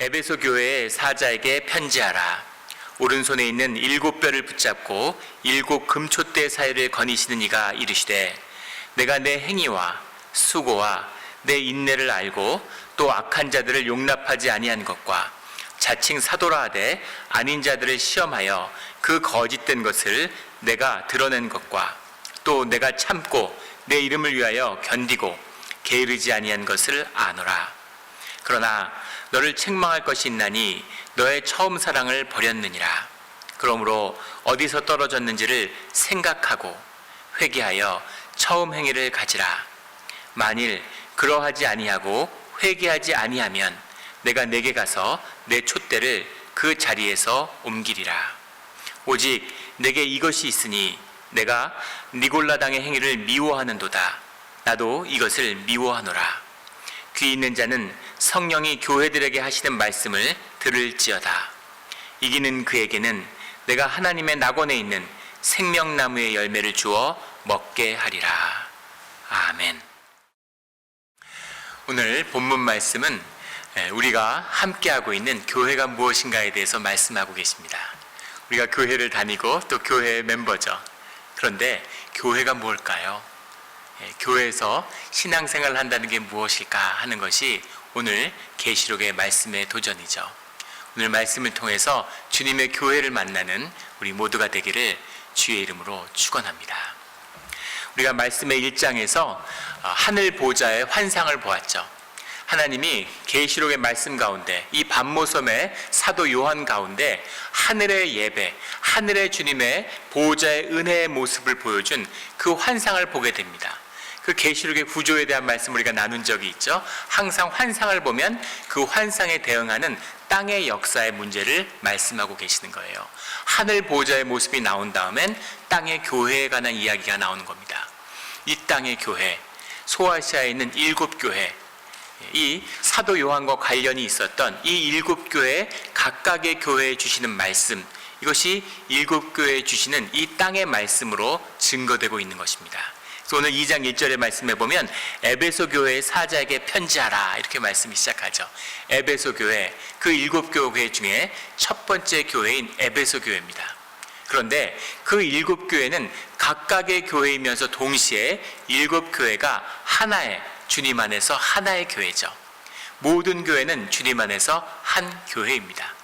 에베소 교회의 사자에게 편지하라. 오른손에 있는 7뼈를 붙잡고 7 금촛대 사이를 거니시는 이가 이르시되, 내가 내 행위와 수고와 내 인내를 알고 또 악한 자들을 용납하지 아니한 것과 자칭 사도라 하되 아닌 자들을 시험하여 그 거짓된 것을 내가 드러낸 것과 또 내가 참고 내 이름을 위하여 견디고 게으르지 아니한 것을 아노라. 그러나 너를 책망할 것이 있나니 너의 처음 사랑을 버렸느니라. 그러므로 어디서 떨어졌는지를 생각하고 회개하여 처음 행위를 가지라. 만일 그러하지 아니하고 회개하지 아니하면 내가 내게 가서 내 촛대를 그 자리에서 옮기리라. 오직 내게 이것이 있으니 내가 니골라당의 행위를 미워하는도다. 나도 이것을 미워하노라. 귀 있는 자는 성령이 교회들에게 하시는 말씀을 들을지어다. 이기는 그에게는 내가 하나님의 낙원에 있는 생명나무의 열매를 주어 먹게 하리라. 아멘. 오늘 본문 말씀은 우리가 함께하고 있는 교회가 무엇인가에 대해서 말씀하고 계십니다. 우리가 교회를 다니고 또 교회의 멤버죠. 그런데 교회가 뭘까요? 교회에서 신앙생활을 한다는 게 무엇일까 하는 것이 오늘 계시록의 말씀의 도전이죠. 오늘 말씀을 통해서 주님의 교회를 만나는 우리 모두가 되기를 주의 이름으로 축원합니다. 우리가 말씀의 1장에서 하늘 보좌의 환상을 보았죠. 하나님이 계시록의 말씀 가운데 이 반모섬의 사도 요한 가운데 하늘의 예배, 하늘의 주님의 보좌의 은혜의 모습을 보여준 그 환상을 보게 됩니다. 그 계시록의 구조에 대한 말씀 우리가 나눈 적이 있죠. 항상 환상을 보면 그 환상에 대응하는 땅의 역사의 문제를 말씀하고 계시는 거예요. 하늘 보좌의 모습이 나온 다음엔 땅의 교회에 관한 이야기가 나오는 겁니다. 이 땅의 교회, 소아시아에 있는 7교회, 이 사도 요한과 관련이 있었던 이 7교회 각각의 교회에 주시는 말씀, 이것이 7교회에 주시는 이 땅의 말씀으로 증거되고 있는 것입니다. 그래서 오늘 2장 1절의 말씀에 보면 에베소 교회의 사자에게 편지하라 이렇게 말씀이 시작하죠. 에베소 교회, 그 7교회 중에 첫 번째 교회인 에베소 교회입니다. 그런데 그 7교회는 각각의 교회이면서 동시에 7교회가 하나의 주님 안에서 하나의 교회죠. 모든 교회는 주님 안에서 한 교회입니다.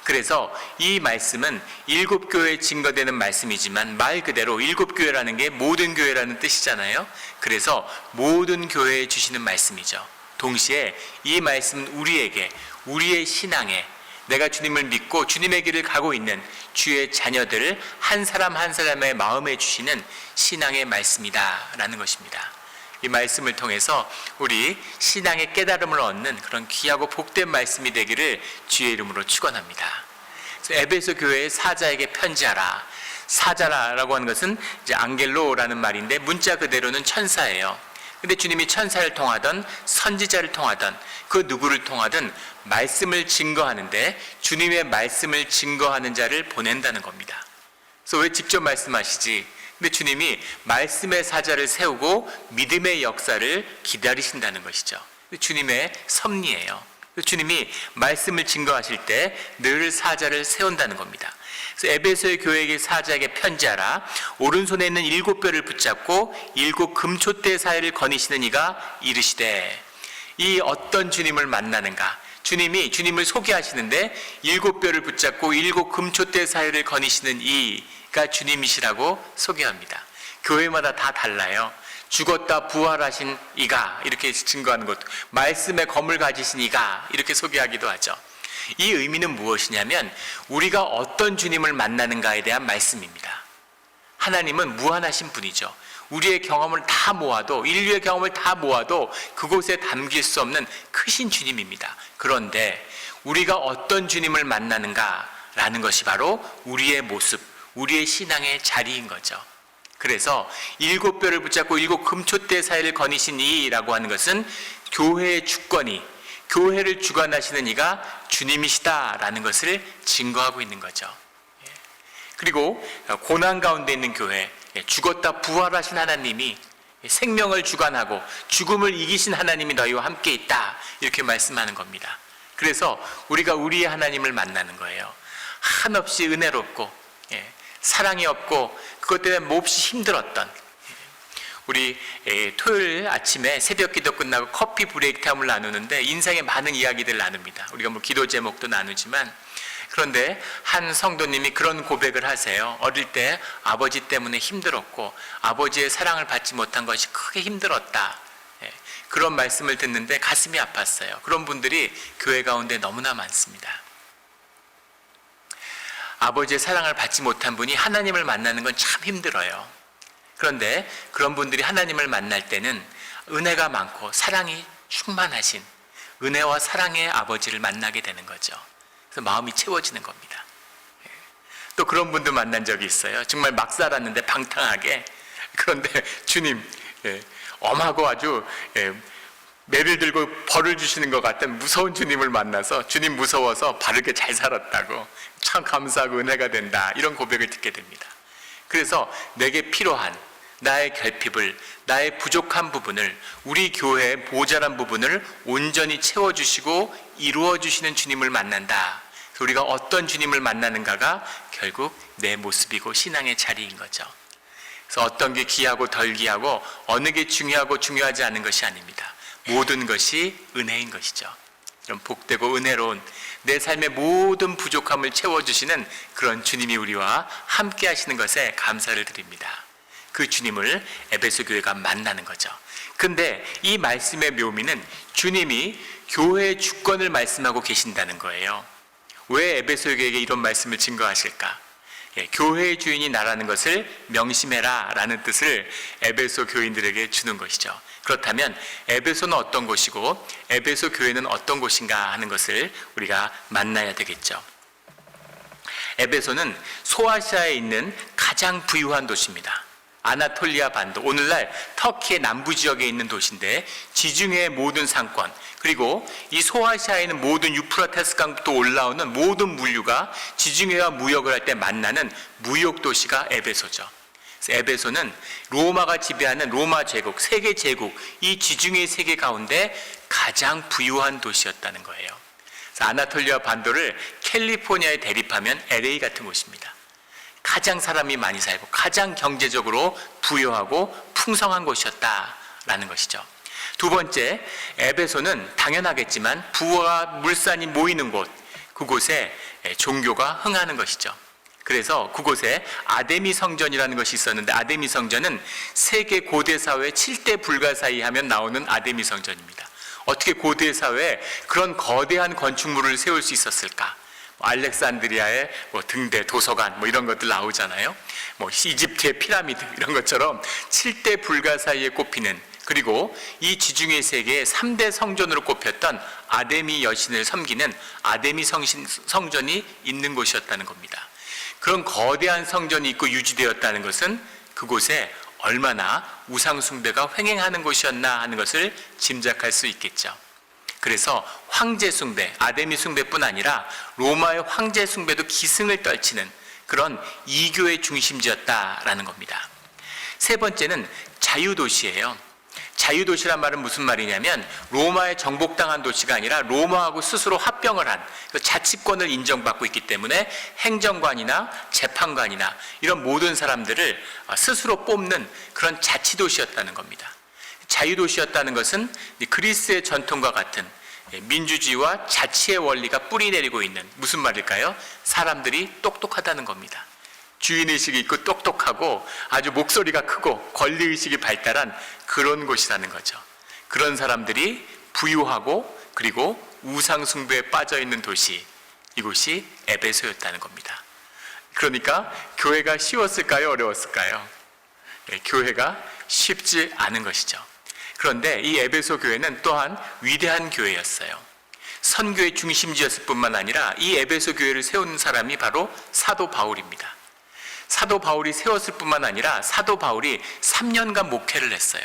그래서 이 말씀은 7교회에 증거되는 말씀이지만 말 그대로 7교회라는 게 모든 교회라는 뜻이잖아요. 그래서 모든 교회에 주시는 말씀이죠. 동시에 이 말씀은 우리에게, 우리의 신앙에, 내가 주님을 믿고 주님의 길을 가고 있는 주의 자녀들을 한 사람 한 사람의 마음에 주시는 신앙의 말씀이다라는 것입니다. 이 말씀을 통해서 우리 신앙의 깨달음을 얻는 그런 귀하고 복된 말씀이 되기를 주의 이름으로 축원합니다. 그래서 에베소 교회의 사자에게 편지하라. 사자라고 하는 것은 이제 앙겔로라는 말인데 문자 그대로는 천사예요. 근데 주님이 천사를 통하던 선지자를 통하던 그 누구를 통하든 말씀을 증거하는데 주님의 말씀을 증거하는 자를 보낸다는 겁니다. 그래서 왜 직접 말씀하시지? 근데 주님이 말씀의 사자를 세우고 믿음의 역사를 기다리신다는 것이죠. 주님의 섭리예요. 주님이 말씀을 증거하실 때 늘 사자를 세운다는 겁니다. 그래서 에베소의 교회에게 사자에게 편지하라. 오른손에 있는 7뼈를 붙잡고 7 금촛대 사이를 거니시는 이가 이르시되. 이 어떤 주님을 만나는가? 주님이 주님을 소개하시는데 7뼈를 붙잡고 7 금촛대 사이를 거니시는 이가 주님이시라고 소개합니다. 교회마다 다 달라요. 죽었다 부활하신 이가 이렇게 증거하는 것도, 말씀의 검을 가지신 이가 이렇게 소개하기도 하죠. 이 의미는 무엇이냐면 우리가 어떤 주님을 만나는가에 대한 말씀입니다. 하나님은 무한하신 분이죠. 우리의 경험을 다 모아도, 인류의 경험을 다 모아도 그곳에 담길 수 없는 크신 주님입니다. 그런데 우리가 어떤 주님을 만나는가라는 것이 바로 우리의 모습, 우리의 신앙의 자리인 거죠. 그래서 7뼈를 붙잡고 7 금촛대 사이를 거니신 이라고 하는 것은 교회의 주권이, 교회를 주관하시는 이가 주님이시다라는 것을 증거하고 있는 거죠. 그리고 고난 가운데 있는 교회, 죽었다 부활하신 하나님이 생명을 주관하고 죽음을 이기신 하나님이 너희와 함께 있다 이렇게 말씀하는 겁니다. 그래서 우리가 우리의 하나님을 만나는 거예요. 한없이 은혜롭고 사랑이 없고 그것 때문에 몹시 힘들었던, 우리 토요일 아침에 새벽 기도 끝나고 커피 브레이크 타임을 나누는데 인생의 많은 이야기들을 나눕니다. 우리가 뭐 기도 제목도 나누지만, 그런데 한 성도님이 그런 고백을 하세요. 어릴 때 아버지 때문에 힘들었고 아버지의 사랑을 받지 못한 것이 크게 힘들었다. 그런 말씀을 듣는데 가슴이 아팠어요. 그런 분들이 교회 가운데 너무나 많습니다. 아버지의 사랑을 받지 못한 분이 하나님을 만나는 건 참 힘들어요. 그런데 그런 분들이 하나님을 만날 때는 은혜가 많고 사랑이 충만하신 은혜와 사랑의 아버지를 만나게 되는 거죠. 그래서 마음이 채워지는 겁니다. 또 그런 분들 만난 적이 있어요. 정말 막 살았는데 방탕하게. 그런데 주님 엄하고 아주 매를 들고 벌을 주시는 것 같은 무서운 주님을 만나서 주님 무서워서 바르게 잘 살았다고, 참 감사하고 은혜가 된다, 이런 고백을 듣게 됩니다. 그래서 내게 필요한 나의 결핍을, 나의 부족한 부분을, 우리 교회의 모자란 부분을 온전히 채워주시고 이루어주시는 주님을 만난다. 그래서 우리가 어떤 주님을 만나는가가 결국 내 모습이고 신앙의 자리인 거죠. 그래서 어떤 게 귀하고 덜 귀하고 어느 게 중요하고 중요하지 않은 것이 아닙니다. 모든 것이 은혜인 것이죠. 이런 복되고 은혜로운 내 삶의 모든 부족함을 채워주시는 그런 주님이 우리와 함께 하시는 것에 감사를 드립니다. 그 주님을 에베소 교회가 만나는 거죠. 근데 이 말씀의 묘미는 주님이 교회의 주권을 말씀하고 계신다는 거예요. 왜 에베소 교회에게 이런 말씀을 증거하실까? 교회의 주인이 나라는 것을 명심해라 라는 뜻을 에베소 교인들에게 주는 것이죠. 그렇다면 에베소는 어떤 곳이고 에베소 교회는 어떤 곳인가 하는 것을 우리가 만나야 되겠죠. 에베소는 소아시아에 있는 가장 부유한 도시입니다. 아나톨리아 반도, 오늘날 터키의 남부 지역에 있는 도시인데 지중해의 모든 상권, 그리고 이 소아시아에 있는 모든 유프라테스 강부터 올라오는 모든 물류가 지중해와 무역을 할 때 만나는 무역 도시가 에베소죠. 그래서 에베소는 로마가 지배하는 로마 제국, 세계 제국, 이 지중해 세계 가운데 가장 부유한 도시였다는 거예요. 그래서 아나톨리아 반도를 캘리포니아에 대립하면 LA 같은 곳입니다. 가장 사람이 많이 살고 가장 경제적으로 부유하고 풍성한 곳이었다라는 것이죠. 두 번째, 에베소는 당연하겠지만 부와 물산이 모이는 곳, 그곳에 종교가 흥하는 것이죠. 그래서 그곳에 아데미 성전이라는 것이 있었는데, 아데미 성전은 세계 고대 사회 7대 불가사의 하면 나오는 아데미 성전입니다. 어떻게 고대 사회에 그런 거대한 건축물을 세울 수 있었을까? 알렉산드리아의 등대, 도서관 이런 것들 나오잖아요. 이집트의 피라미드 이런 것처럼 7대 불가사의에 꼽히는, 그리고 이 지중해 세계의 3대 성전으로 꼽혔던 아데미 여신을 섬기는 아데미 성전이 있는 곳이었다는 겁니다. 그런 거대한 성전이 있고 유지되었다는 것은 그곳에 얼마나 우상 숭배가 횡행하는 곳이었나 하는 것을 짐작할 수 있겠죠. 그래서 황제 숭배, 아데미 숭배뿐 아니라 로마의 황제 숭배도 기승을 떨치는 그런 이교의 중심지였다라는 겁니다. 세 번째는 자유도시예요. 자유도시란 말은 무슨 말이냐면 로마에 정복당한 도시가 아니라 로마하고 스스로 합병을 한 자치권을 인정받고 있기 때문에 행정관이나 재판관이나 이런 모든 사람들을 스스로 뽑는 그런 자치도시였다는 겁니다. 자유도시였다는 것은 그리스의 전통과 같은 민주주의와 자치의 원리가 뿌리 내리고 있는, 무슨 말일까요? 사람들이 똑똑하다는 겁니다. 주인의식이 있고 똑똑하고 아주 목소리가 크고 권리의식이 발달한 그런 곳이라는 거죠. 그런 사람들이 부유하고 그리고 우상숭배에 빠져있는 도시, 이곳이 에베소였다는 겁니다. 그러니까 교회가 쉬웠을까요? 어려웠을까요? 교회가 쉽지 않은 것이죠. 그런데 이 에베소 교회는 또한 위대한 교회였어요. 선교의 중심지였을 뿐만 아니라 이 에베소 교회를 세운 사람이 바로 사도 바울입니다. 사도 바울이 세웠을 뿐만 아니라 사도 바울이 3년간 목회를 했어요.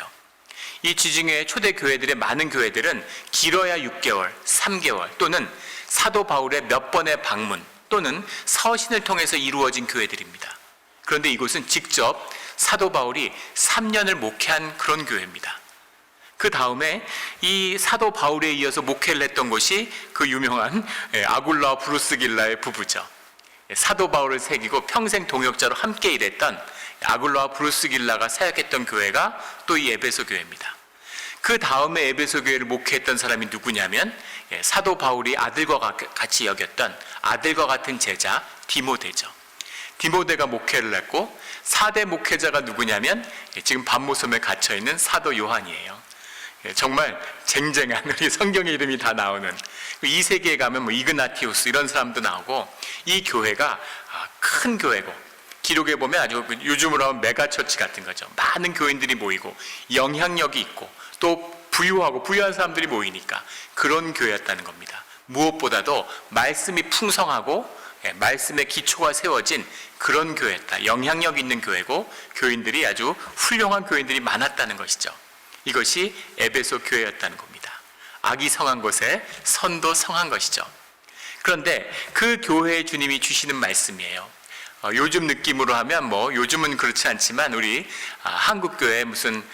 이 지중해 초대 교회들의 많은 교회들은 길어야 6개월, 3개월 또는 사도 바울의 몇 번의 방문 또는 서신을 통해서 이루어진 교회들입니다. 그런데 이곳은 직접 사도 바울이 3년을 목회한 그런 교회입니다. 그 다음에 이 사도 바울에 이어서 목회를 했던 곳이 그 유명한 아굴라와 브루스길라의 부부죠. 사도 바울을 새기고 평생 동역자로 함께 일했던 아굴라와 브루스길라가 사역했던 교회가 또 이 에베소 교회입니다. 그 다음에 에베소 교회를 목회했던 사람이 누구냐면 사도 바울이 아들과 같이 여겼던 아들과 같은 제자 디모데죠. 디모데가 목회를 했고 4대 목회자가 누구냐면 지금 반모섬에 갇혀있는 사도 요한이에요. 정말 쟁쟁한 우리 성경의 이름이 다 나오는 2세기에 가면 뭐 이그나티우스 이런 사람도 나오고 이 교회가 큰 교회고 기록에 보면 아주 요즘으로 하면 메가처치 같은 거죠. 많은 교인들이 모이고 영향력이 있고 또 부유한 사람들이 모이니까 그런 교회였다는 겁니다. 무엇보다도 말씀이 풍성하고 말씀의 기초가 세워진 그런 교회였다. 영향력 있는 교회고 교인들이 아주 훌륭한 교인들이 많았다는 것이죠. 이것이 에베소 교회였다는 겁니다. 악이 성한 곳에 선도 성한 것이죠. 그런데 그 교회에 주님이 주시는 말씀이에요. 요즘 느낌으로 하면 뭐 요즘은 그렇지 않지만 우리 한국 교회 무슨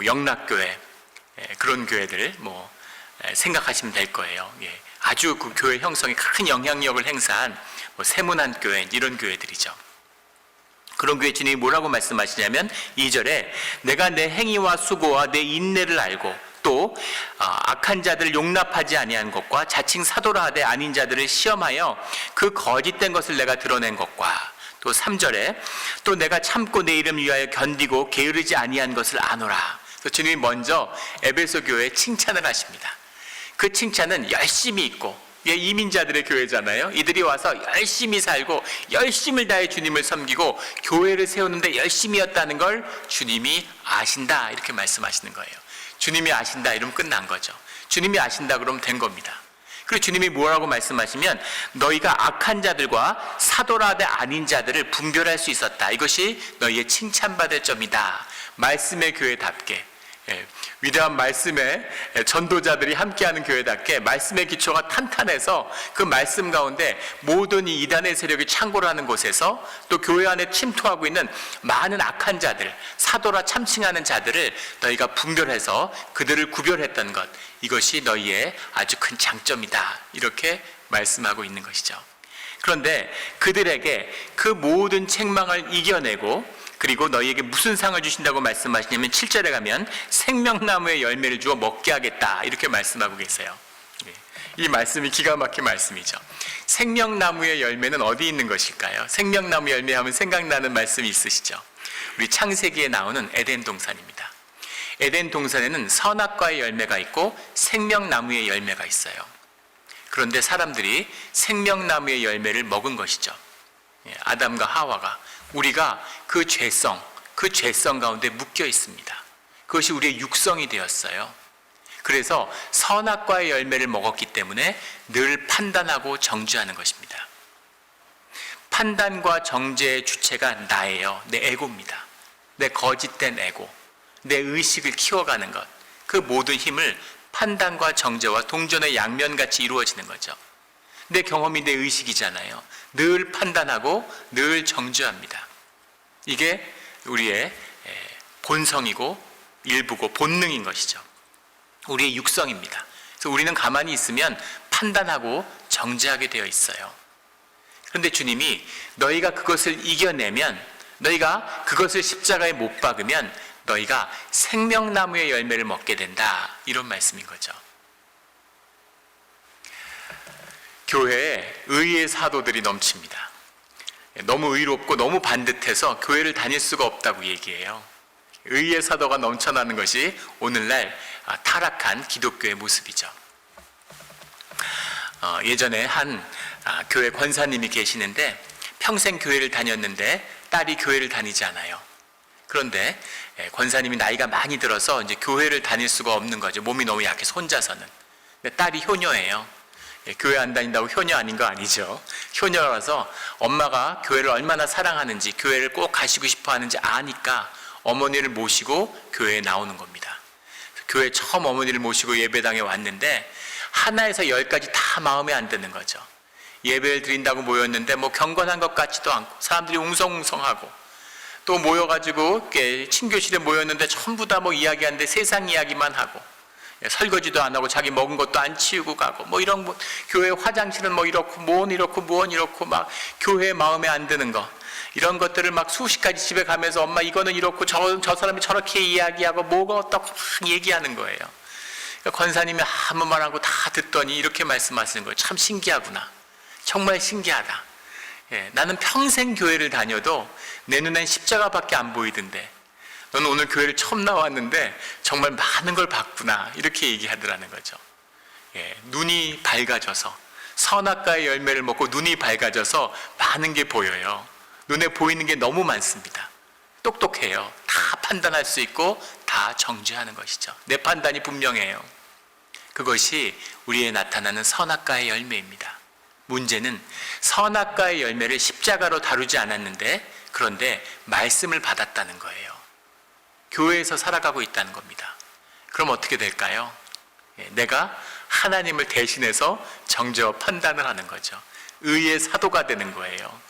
영락교회 그런 교회들 생각하시면 될 거예요. 아주 그 교회 형성에 큰 영향력을 행사한 세문안 교회 이런 교회들이죠. 그런 교회 주님이 뭐라고 말씀하시냐면 2절에 내가 내 행위와 수고와 내 인내를 알고 또 악한 자들을 용납하지 아니한 것과 자칭 사도라 하되 아닌 자들을 시험하여 그 거짓된 것을 내가 드러낸 것과 또 3절에 또 내가 참고 내 이름 위하여 견디고 게으르지 아니한 것을 아노라. 주님이 먼저 에베소 교회에 칭찬을 하십니다. 그 칭찬은 열심히 있고 이민자들의 교회잖아요. 이들이 와서 열심히 살고 열심을 다해 주님을 섬기고 교회를 세우는데 열심이었다는 걸 주님이 아신다 이렇게 말씀하시는 거예요. 주님이 아신다 이러면 끝난 거죠. 주님이 아신다 그러면 된 겁니다. 그리고 주님이 뭐라고 말씀하시면 너희가 악한 자들과 사도라 하되 아닌 자들을 분별할 수 있었다. 이것이 너희의 칭찬받을 점이다. 말씀의 교회답게 위대한 말씀의 전도자들이 함께하는 교회답게 말씀의 기초가 탄탄해서 그 말씀 가운데 모든 이 이단의 세력이 창고를 하는 곳에서 또 교회 안에 침투하고 있는 많은 악한 자들, 사도라 참칭하는 자들을 너희가 분별해서 그들을 구별했던 것, 이것이 너희의 아주 큰 장점이다. 이렇게 말씀하고 있는 것이죠. 그런데 그들에게 그 모든 책망을 이겨내고 그리고 너희에게 무슨 상을 주신다고 말씀하시냐면 7절에 가면 생명나무의 열매를 주어 먹게 하겠다 이렇게 말씀하고 계세요. 이 말씀이 기가 막힌 말씀이죠. 생명나무의 열매는 어디 있는 것일까요? 생명나무 열매 하면 생각나는 말씀이 있으시죠? 우리 창세기에 나오는 에덴 동산입니다. 에덴 동산에는 선악과의 열매가 있고 생명나무의 열매가 있어요. 그런데 사람들이 생명나무의 열매를 먹은 것이죠. 아담과 하와가 우리가 그 죄성 가운데 묶여 있습니다. 그것이 우리의 육성이 되었어요. 그래서 선악과의 열매를 먹었기 때문에 늘 판단하고 정죄하는 것입니다. 판단과 정죄의 주체가 나예요. 내 에고입니다. 내 거짓된 에고, 내 의식을 키워가는 것, 그 모든 힘을 판단과 정죄와 동전의 양면같이 이루어지는 거죠. 내 경험이 내 의식이잖아요. 늘 판단하고 늘 정죄합니다. 이게 우리의 본성이고 일부고 본능인 것이죠. 우리의 육성입니다. 그래서 우리는 가만히 있으면 판단하고 정죄하게 되어 있어요. 그런데 주님이 너희가 그것을 이겨내면, 너희가 그것을 십자가에 못 박으면 너희가 생명나무의 열매를 먹게 된다. 이런 말씀인 거죠. 교회에 의의 사도들이 넘칩니다. 너무 의롭고 너무 반듯해서 교회를 다닐 수가 없다고 얘기해요. 의의 사도가 넘쳐나는 것이 오늘날 타락한 기독교의 모습이죠. 예전에 한 교회 권사님이 계시는데 평생 교회를 다녔는데 딸이 교회를 다니지 않아요. 그런데 권사님이 나이가 많이 들어서 이제 교회를 다닐 수가 없는 거죠. 몸이 너무 약해서 혼자서는. 근데 딸이 효녀예요. 교회 안 다닌다고 효녀 아닌 거 아니죠. 효녀라서 엄마가 교회를 얼마나 사랑하는지, 교회를 꼭 가시고 싶어 하는지 아니까 어머니를 모시고 교회에 나오는 겁니다. 교회 처음 어머니를 모시고 예배당에 왔는데 하나에서 10까지 다 마음에 안 드는 거죠. 예배를 드린다고 모였는데 뭐 경건한 것 같지도 않고 사람들이 웅성웅성하고 또 모여가지고 이렇게 친교실에 모였는데 전부 다 뭐 이야기하는데 세상 이야기만 하고, 설거지도 안 하고 자기 먹은 것도 안 치우고 가고, 뭐 이런 뭐 교회 화장실은 뭐 이렇고 무언 이렇고 막 교회 마음에 안 드는 거, 이런 것들을 막 수십 가지 집에 가면서 엄마 이거는 이렇고 저 사람이 저렇게 이야기하고 뭐가 어떻고 막 얘기하는 거예요. 그러니까 권사님이 아무 말 하고 다 듣더니 이렇게 말씀하시는 거예요. 참 신기하구나. 정말 신기하다. 나는 평생 교회를 다녀도 내 눈엔 십자가밖에 안 보이던데 너는 오늘 교회를 처음 나왔는데 정말 많은 걸 봤구나. 이렇게 얘기하더라는 거죠. 눈이 밝아져서, 선악과의 열매를 먹고 눈이 밝아져서 많은 게 보여요. 눈에 보이는 게 너무 많습니다. 똑똑해요. 다 판단할 수 있고 다 정죄하는 것이죠. 내 판단이 분명해요. 그것이 우리에 나타나는 선악과의 열매입니다. 문제는 선악과의 열매를 십자가로 다루지 않았는데, 그런데 말씀을 받았다는 거예요. 교회에서 살아가고 있다는 겁니다. 그럼 어떻게 될까요? 내가 하나님을 대신해서 정죄와 판단을 하는 거죠. 의의 사도가 되는 거예요.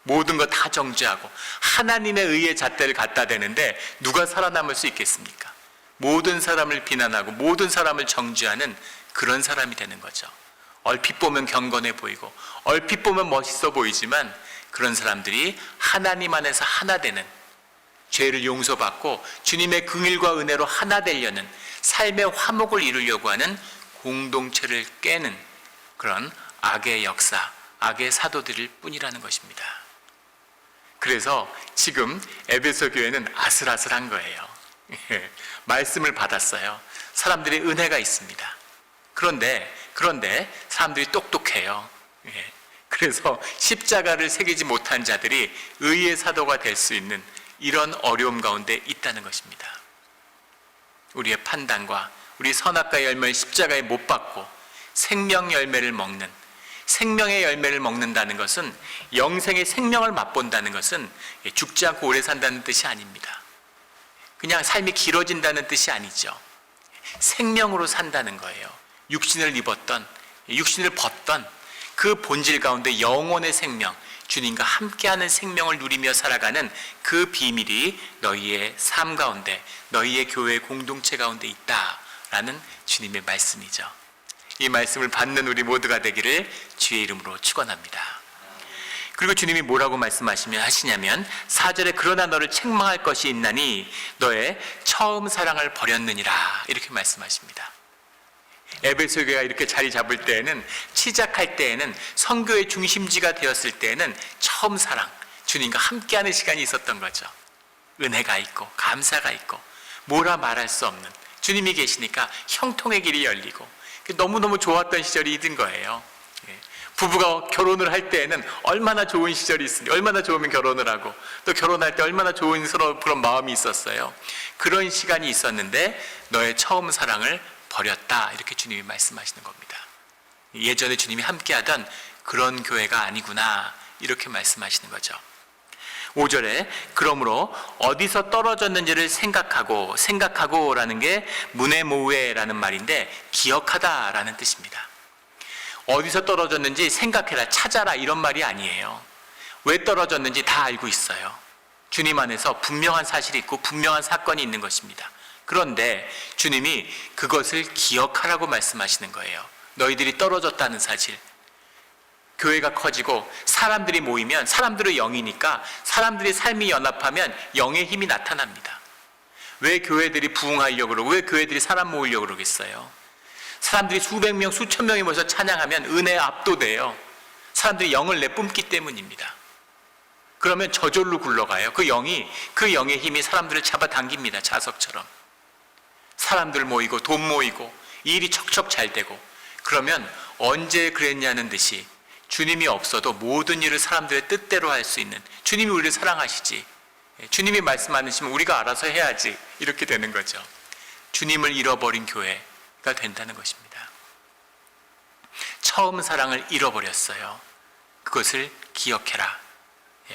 모든 거 다 정죄하고 하나님의 의의 잣대를 갖다 대는데 누가 살아남을 수 있겠습니까? 모든 사람을 비난하고 모든 사람을 정죄하는 그런 사람이 되는 거죠. 얼핏 보면 경건해 보이고 얼핏 보면 멋있어 보이지만 그런 사람들이 하나님 안에서 하나 되는, 죄를 용서받고 주님의 긍휼과 은혜로 하나 되려는, 삶의 화목을 이루려고 하는 공동체를 깨는 그런 악의 역사, 악의 사도들일 뿐이라는 것입니다. 그래서 지금 에베소 교회는 아슬아슬한 거예요. 말씀을 받았어요. 사람들이 은혜가 있습니다. 그런데 사람들이 똑똑해요. 그래서 십자가를 새기지 못한 자들이 의의 사도가 될 수 있는 이런 어려움 가운데 있다는 것입니다. 우리의 판단과 우리 선악과의 열매를 십자가에 못 박고 생명 열매를 먹는, 생명의 열매를 먹는다는 것은, 영생의 생명을 맛본다는 것은 죽지 않고 오래 산다는 뜻이 아닙니다. 그냥 삶이 길어진다는 뜻이 아니죠. 생명으로 산다는 거예요. 육신을 입었던, 육신을 벗던 그 본질 가운데 영혼의 생명, 주님과 함께하는 생명을 누리며 살아가는 그 비밀이 너희의 삶 가운데, 너희의 교회 공동체 가운데 있다라는 주님의 말씀이죠. 이 말씀을 받는 우리 모두가 되기를 주의 이름으로 축원합니다. 그리고 주님이 뭐라고 하시냐면 4절에 그러나 너를 책망할 것이 있나니 너의 처음 사랑을 버렸느니라, 이렇게 말씀하십니다. 에베소 교회가 이렇게 자리 잡을 때에는, 시작할 때에는, 선교의 중심지가 되었을 때에는 처음 사랑, 주님과 함께하는 시간이 있었던 거죠. 은혜가 있고 감사가 있고 뭐라 말할 수 없는, 주님이 계시니까 형통의 길이 열리고 너무너무 좋았던 시절이 있는 거예요. 부부가 결혼을 할 때에는 얼마나 좋은 시절이 있으니, 얼마나 좋으면 결혼을 하고 또 결혼할 때 얼마나 좋은 서로 그런 마음이 있었어요. 그런 시간이 있었는데 너의 처음 사랑을 버렸다, 이렇게 주님이 말씀하시는 겁니다. 예전에 주님이 함께하던 그런 교회가 아니구나, 이렇게 말씀하시는 거죠. 5절에 그러므로 어디서 떨어졌는지를 생각하고 라는 게 문에모우에라는 말인데 기억하다라는 뜻입니다. 어디서 떨어졌는지 생각해라, 찾아라, 이런 말이 아니에요. 왜 떨어졌는지 다 알고 있어요. 주님 안에서 분명한 사실이 있고 분명한 사건이 있는 것입니다. 그런데 주님이 그것을 기억하라고 말씀하시는 거예요. 너희들이 떨어졌다는 사실. 교회가 커지고 사람들이 모이면, 사람들의 영이니까 사람들의 삶이 연합하면 영의 힘이 나타납니다. 왜 교회들이 부흥하려고 그러고 왜 교회들이 사람 모으려고 그러겠어요? 사람들이 수백 명, 수천 명이 모여서 찬양하면 은혜에 압도돼요. 사람들이 영을 내뿜기 때문입니다. 그러면 저절로 굴러가요. 그 영의 힘이 사람들을 잡아당깁니다. 자석처럼. 사람들 모이고 돈 모이고 일이 척척 잘 되고, 그러면 언제 그랬냐는 듯이 주님이 없어도 모든 일을 사람들의 뜻대로 할 수 있는, 주님이 우리를 사랑하시지, 주님이 말씀 안 하시면 우리가 알아서 해야지, 이렇게 되는 거죠. 주님을 잃어버린 교회가 된다는 것입니다. 처음 사랑을 잃어버렸어요. 그것을 기억해라.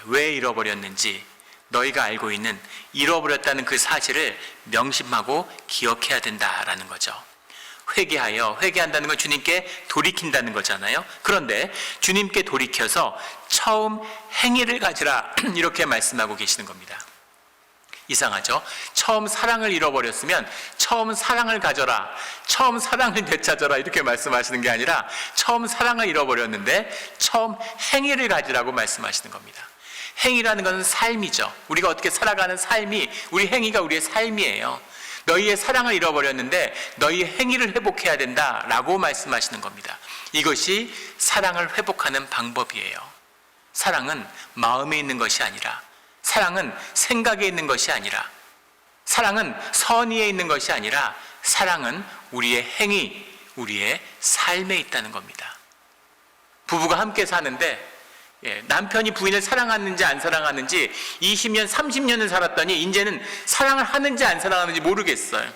왜 잃어버렸는지 너희가 알고 있는, 잃어버렸다는 그 사실을 명심하고 기억해야 된다라는 거죠. 회개한다는 건 주님께 돌이킨다는 거잖아요. 그런데 주님께 돌이켜서 처음 행위를 가지라 이렇게 말씀하고 계시는 겁니다. 이상하죠? 처음 사랑을 잃어버렸으면 처음 사랑을 가져라, 처음 사랑을 되찾아라 이렇게 말씀하시는 게 아니라 처음 사랑을 잃어버렸는데 처음 행위를 가지라고 말씀하시는 겁니다. 행위라는 것은 삶이죠. 우리가 어떻게 살아가는 삶이, 우리 행위가 우리의 삶이에요. 너희의 사랑을 잃어버렸는데 너희의 행위를 회복해야 된다라고 말씀하시는 겁니다. 이것이 사랑을 회복하는 방법이에요. 사랑은 마음에 있는 것이 아니라, 사랑은 생각에 있는 것이 아니라, 사랑은 선의에 있는 것이 아니라, 사랑은 우리의 행위, 우리의 삶에 있다는 겁니다. 부부가 함께 사는데 남편이 부인을 사랑하는지 안 사랑하는지 20년, 30년을 살았더니 이제는 사랑을 하는지 안 사랑하는지 모르겠어요.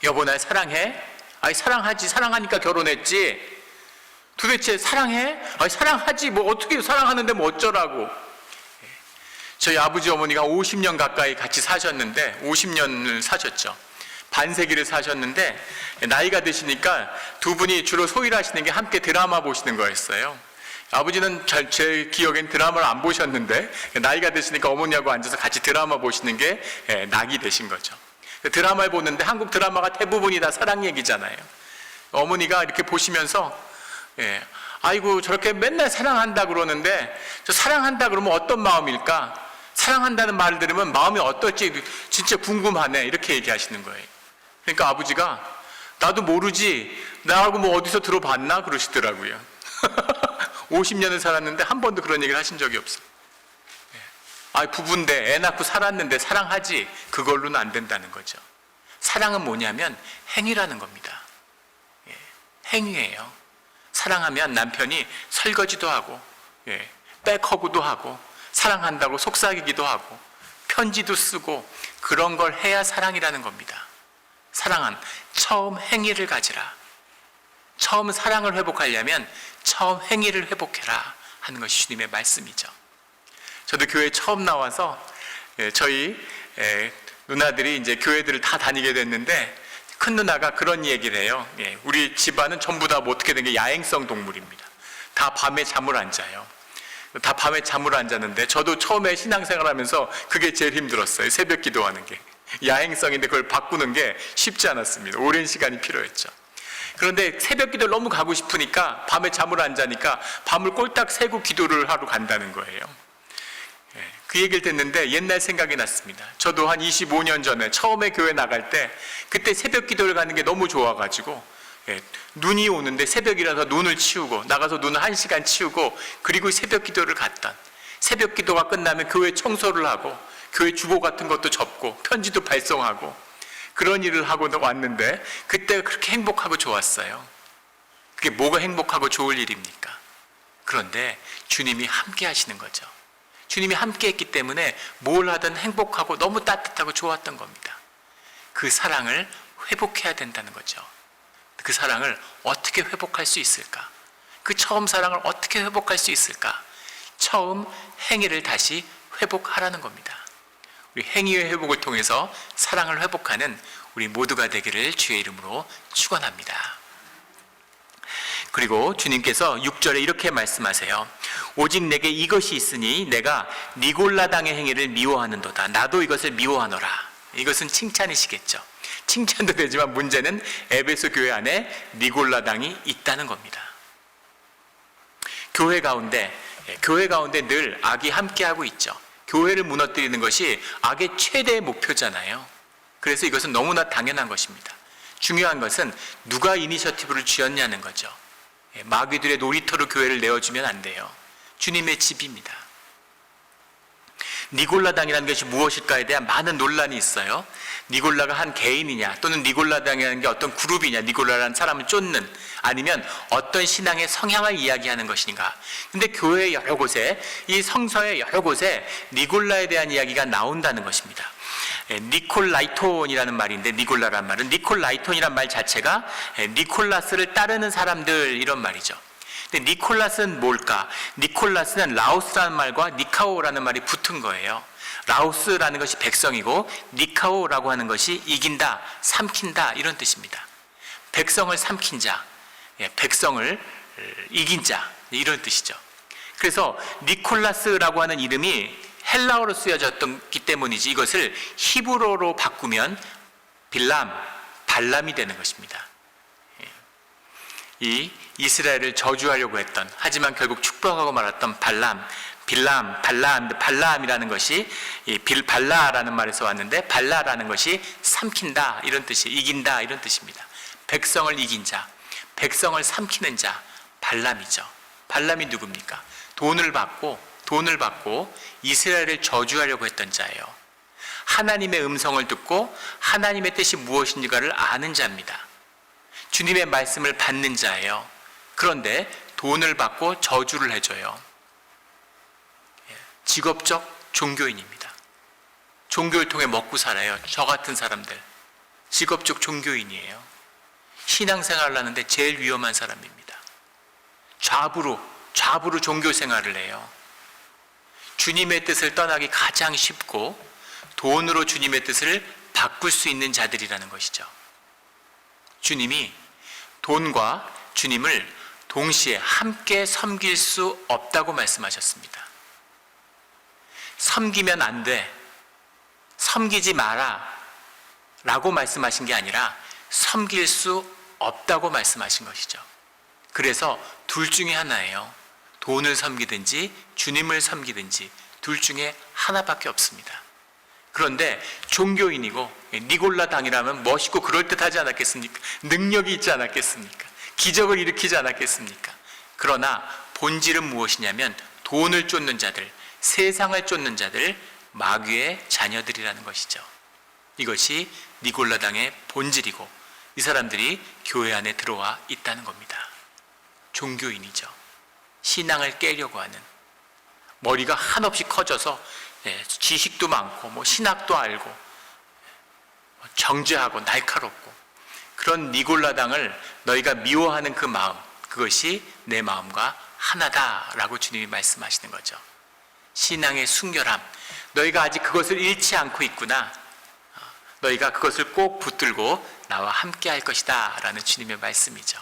여보 날 사랑해? 아니 사랑하지, 사랑하니까 결혼했지. 도대체 사랑해? 아니 사랑하지, 뭐 어떻게 사랑하는데 뭐 어쩌라고. 저희 아버지 어머니가 50년 가까이 같이 사셨는데, 50년을 사셨죠. 반세기를 사셨는데 나이가 드시니까 두 분이 주로 소일하시는 게 함께 드라마 보시는 거였어요. 아버지는 제 기억엔 드라마를 안 보셨는데 나이가 드시니까 어머니하고 앉아서 같이 드라마 보시는 게 낙이 되신 거죠. 드라마를 보는데 한국 드라마가 대부분이 다 사랑 얘기잖아요. 어머니가 이렇게 보시면서 아이고 저렇게 맨날 사랑한다 그러는데 저 사랑한다 그러면 어떤 마음일까? 사랑한다는 말을 들으면 마음이 어떨지 진짜 궁금하네 이렇게 얘기하시는 거예요. 그러니까 아버지가 나도 모르지, 나하고 뭐 어디서 들어봤나 그러시더라고요. 50년을 살았는데 한 번도 그런 얘기를 하신 적이 없어요. 부부인데 애 낳고 살았는데 사랑하지, 그걸로는 안 된다는 거죠. 사랑은 뭐냐면 행위라는 겁니다. 행위예요. 사랑하면 남편이 설거지도 하고 백허그도 하고 사랑한다고 속삭이기도 하고 편지도 쓰고 그런 걸 해야 사랑이라는 겁니다. 사랑은 처음 행위를 가지라. 처음 사랑을 회복하려면 처음 행위를 회복해라 하는 것이 주님의 말씀이죠. 저도 교회 처음 나와서 저희 누나들이 이제 교회들을 다 다니게 됐는데 큰 누나가 그런 얘기를 해요. 우리 집안은 전부 다 뭐 어떻게 된 게 야행성 동물입니다. 다 밤에 잠을 안 자요. 다 밤에 잠을 안 자는데 저도 처음에 신앙생활하면서 그게 제일 힘들었어요. 새벽 기도하는 게. 야행성인데 그걸 바꾸는 게 쉽지 않았습니다. 오랜 시간이 필요했죠. 그런데 새벽 기도를 너무 가고 싶으니까 밤에 잠을 안 자니까 밤을 꼴딱 새고 기도를 하러 간다는 거예요. 그 얘기를 듣는데 옛날 생각이 났습니다. 저도 한 25년 전에 처음에 교회 나갈 때 그때 새벽 기도를 가는 게 너무 좋아가지고 눈이 오는데 새벽이라서 눈을 치우고 나가서 눈을 1시간 치우고 그리고 새벽 기도를 갔던, 새벽 기도가 끝나면 교회 청소를 하고 교회 주보 같은 것도 접고 편지도 발송하고 그런 일을 하고 왔는데 그때가 그렇게 행복하고 좋았어요. 그게 뭐가 행복하고 좋을 일입니까? 그런데 주님이 함께 하시는 거죠. 주님이 함께 했기 때문에 뭘 하든 행복하고 너무 따뜻하고 좋았던 겁니다. 그 사랑을 회복해야 된다는 거죠. 그 사랑을 어떻게 회복할 수 있을까? 그 처음 사랑을 어떻게 회복할 수 있을까? 처음 행위를 다시 회복하라는 겁니다. 우리 행위의 회복을 통해서 사랑을 회복하는 우리 모두가 되기를 주의 이름으로 축원합니다. 그리고 주님께서 6절에 이렇게 말씀하세요. 오직 내게 이것이 있으니 내가 니골라당의 행위를 미워하는도다. 나도 이것을 미워하노라. 이것은 칭찬이시겠죠. 칭찬도 되지만 문제는 에베소 교회 안에 니골라당이 있다는 겁니다. 교회 가운데 늘 악이 함께하고 있죠. 교회를 무너뜨리는 것이 악의 최대의 목표잖아요. 그래서 이것은 너무나 당연한 것입니다. 중요한 것은 누가 이니셔티브를 쥐었냐는 거죠. 마귀들의 놀이터로 교회를 내어주면 안 돼요. 주님의 집입니다. 니골라당이라는 것이 무엇일까에 대한 많은 논란이 있어요. 니골라가 한 개인이냐, 또는 니골라당이라는 게 어떤 그룹이냐, 니골라라는 사람을 쫓는, 아니면 어떤 신앙의 성향을 이야기하는 것인가. 근데 교회 여러 곳에, 이 성서의 여러 곳에 니골라에 대한 이야기가 나온다는 것입니다. 니콜라이톤이라는 말인데, 니골라라는 말은, 니콜라이톤이란 말 자체가 니콜라스를 따르는 사람들 이런 말이죠. 근데 니콜라스는 뭘까? 니콜라스는 라오스라는 말과 니카오라는 말이 붙은 거예요. 라오스라는 것이 백성이고 니카오라고 하는 것이 이긴다, 삼킨다 이런 뜻입니다. 백성을 삼킨 자, 백성을 이긴 자, 이런 뜻이죠. 그래서 니콜라스라고 하는 이름이 헬라어로 쓰여졌기 때문이지 이것을 히브리어로 바꾸면 빌람, 발람이 되는 것입니다. 이 이스라엘을 저주하려고 했던, 하지만 결국 축복하고 말았던 발람, 빌람, 발라함이라는 것이 발라라는 말에서 왔는데, 발라라는 것이 삼킨다 이런 뜻이, 이긴다 이런 뜻입니다. 백성을 이긴 자, 백성을 삼키는 자, 발람이죠. 발람이 누굽니까? 돈을 받고 이스라엘을 저주하려고 했던 자예요. 하나님의 음성을 듣고 하나님의 뜻이 무엇인지를 아는 자입니다. 주님의 말씀을 받는 자예요. 그런데 돈을 받고 저주를 해줘요. 직업적 종교인입니다. 종교를 통해 먹고 살아요. 저 같은 사람들 직업적 종교인이에요. 신앙생활을 하는데 제일 위험한 사람입니다. 좌부로 종교 생활을 해요. 주님의 뜻을 떠나기 가장 쉽고 돈으로 주님의 뜻을 바꿀 수 있는 자들이라는 것이죠. 주님이 돈과 주님을 동시에 함께 섬길 수 없다고 말씀하셨습니다. 섬기면 안 돼, 섬기지 마라 라고 말씀하신 게 아니라 섬길 수 없다고 말씀하신 것이죠. 그래서 둘 중에 하나예요. 돈을 섬기든지 주님을 섬기든지 둘 중에 하나밖에 없습니다. 그런데 종교인이고 니골라당이라면 멋있고 그럴듯하지 않았겠습니까? 능력이 있지 않았겠습니까? 기적을 일으키지 않았겠습니까? 그러나 본질은 무엇이냐면 돈을 쫓는 자들, 세상을 쫓는 자들, 마귀의 자녀들이라는 것이죠. 이것이 니골라당의 본질이고 이 사람들이 교회 안에 들어와 있다는 겁니다. 종교인이죠. 신앙을 깨려고 하는, 머리가 한없이 커져서 지식도 많고 신학도 알고 정죄하고 날카롭고 그런 니골라당을 너희가 미워하는 그 마음, 그것이 내 마음과 하나다라고 주님이 말씀하시는 거죠. 신앙의 순결함, 너희가 아직 그것을 잃지 않고 있구나. 너희가 그것을 꼭 붙들고 나와 함께 할 것이다 라는 주님의 말씀이죠.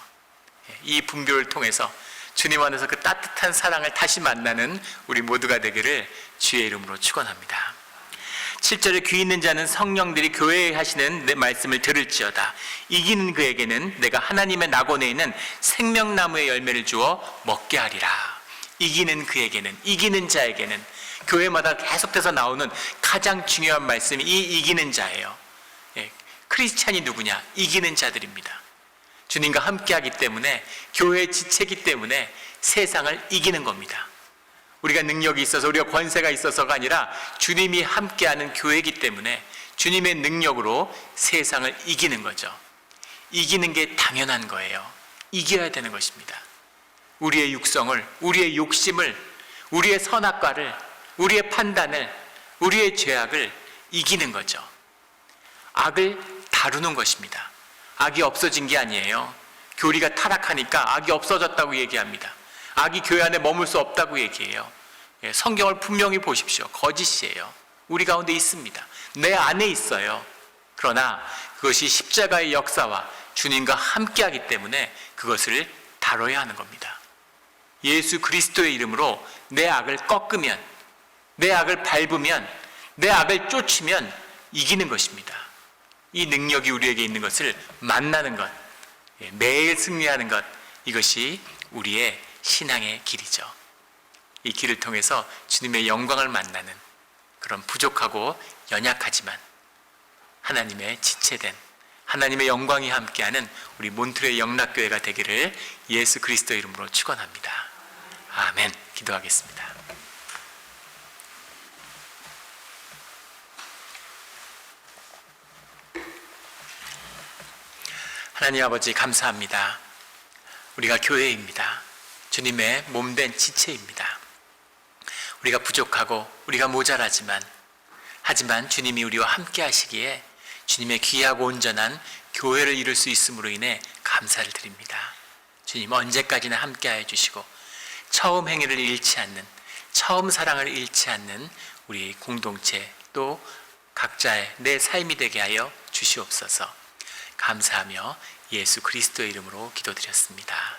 이 분교를 통해서 주님 안에서 그 따뜻한 사랑을 다시 만나는 우리 모두가 되기를 주의 이름으로 축원합니다. 7절에 귀 있는 자는 성령들이 교회에 하시는 내 말씀을 들을지어다. 이기는 그에게는 내가 하나님의 낙원에 있는 생명나무의 열매를 주어 먹게 하리라. 이기는 그에게는, 이기는 자에게는, 교회마다 계속돼서 나오는 가장 중요한 말씀이 이 이기는 자예요. 크리스찬이 누구냐? 이기는 자들입니다. 주님과 함께하기 때문에, 교회의 지체이기 때문에 세상을 이기는 겁니다. 우리가 능력이 있어서, 우리가 권세가 있어서가 아니라 주님이 함께하는 교회이기 때문에 주님의 능력으로 세상을 이기는 거죠. 이기는 게 당연한 거예요. 이겨야 되는 것입니다. 우리의 육성을, 우리의 욕심을, 우리의 선악과를, 우리의 판단을, 우리의 죄악을 이기는 거죠. 악을 다루는 것입니다. 악이 없어진 게 아니에요. 교리가 타락하니까 악이 없어졌다고 얘기합니다. 악이 교회 안에 머물 수 없다고 얘기해요. 성경을 분명히 보십시오. 거짓이에요. 우리 가운데 있습니다. 내 안에 있어요. 그러나 그것이 십자가의 역사와 주님과 함께하기 때문에 그것을 다뤄야 하는 겁니다. 예수 그리스도의 이름으로 내 악을 꺾으면, 내 악을 밟으면, 내 악을 쫓으면 이기는 것입니다. 이 능력이 우리에게 있는 것을 만나는 것, 매일 승리하는 것, 이것이 우리의 신앙의 길이죠. 이 길을 통해서 주님의 영광을 만나는 그런 부족하고 연약하지만 하나님의 지체된, 하나님의 영광이 함께하는 우리 몬트레 영락교회가 되기를 예수 그리스도 이름으로 축원합니다. 아멘. 기도하겠습니다. 하나님 아버지, 감사합니다. 우리가 교회입니다. 주님의 몸된 지체입니다. 우리가 부족하고 우리가 모자라지만, 하지만 주님이 우리와 함께 하시기에 주님의 귀하고 온전한 교회를 이룰 수 있음으로 인해 감사를 드립니다. 주님, 언제까지나 함께하여 주시고 처음 행위를 잃지 않는, 처음 사랑을 잃지 않는 우리 공동체, 또 각자의 내 삶이 되게 하여 주시옵소서. 감사하며 예수 그리스도의 이름으로 기도드렸습니다.